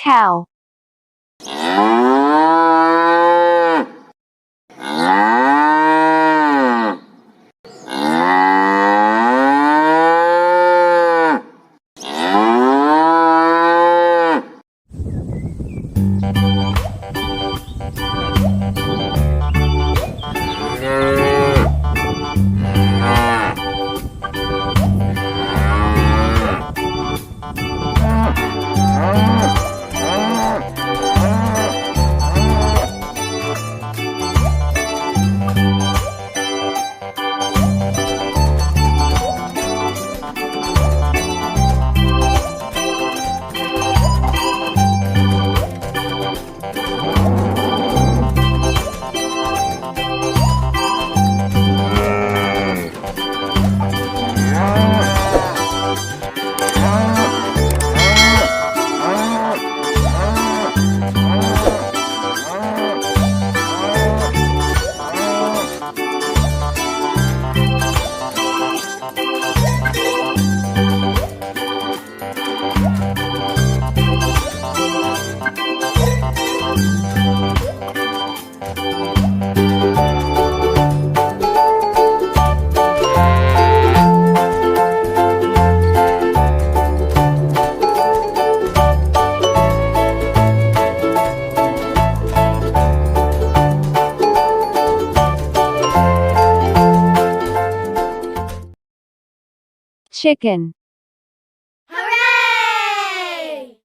Cow. Chicken. Hooray!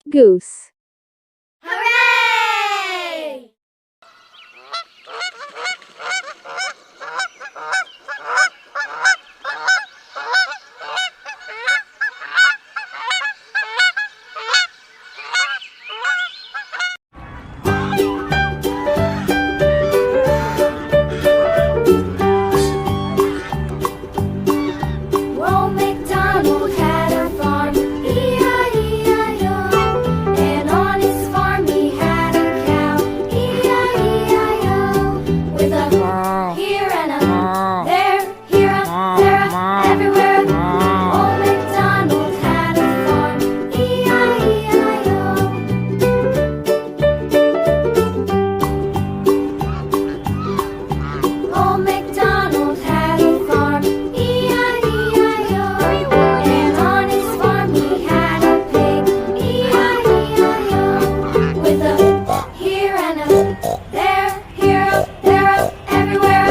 Goose. Hooray! Old MacDonald had a farm, E-I-E-I-O. And on his farm he had a cow, E-I-E-I-O. With a here and a there, here a, there a, everywhere. Old MacDonald had a farm, E-I-E-I-O. Old MacDonald had a farm, E-I-E-I-O. And on his farm he had a pig, E-I-E-I-O. With a here and a there, here a, there a, everywhere.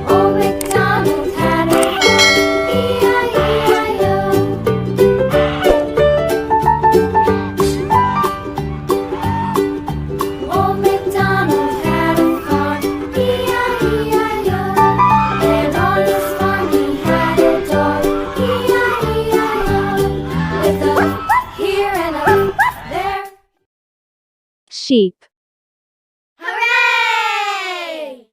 Old MacDonald had a farm, E-I-E-I-O. Old MacDonald had a farm, E-I-E-I-O. And on his farm he had a dog, E-I-E-I-O. With a here and a there. Sheep. Hooray!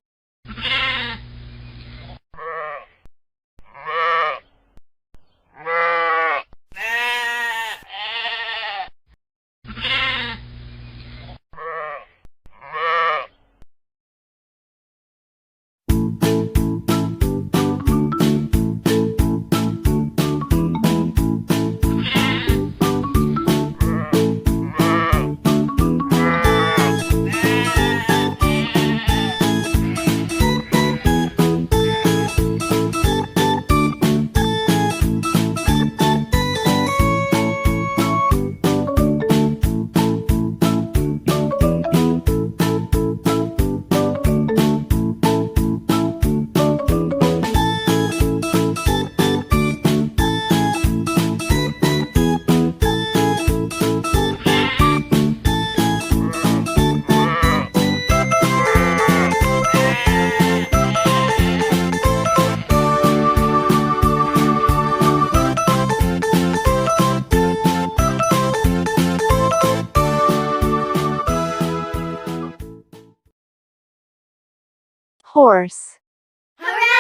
Horse. Hooray!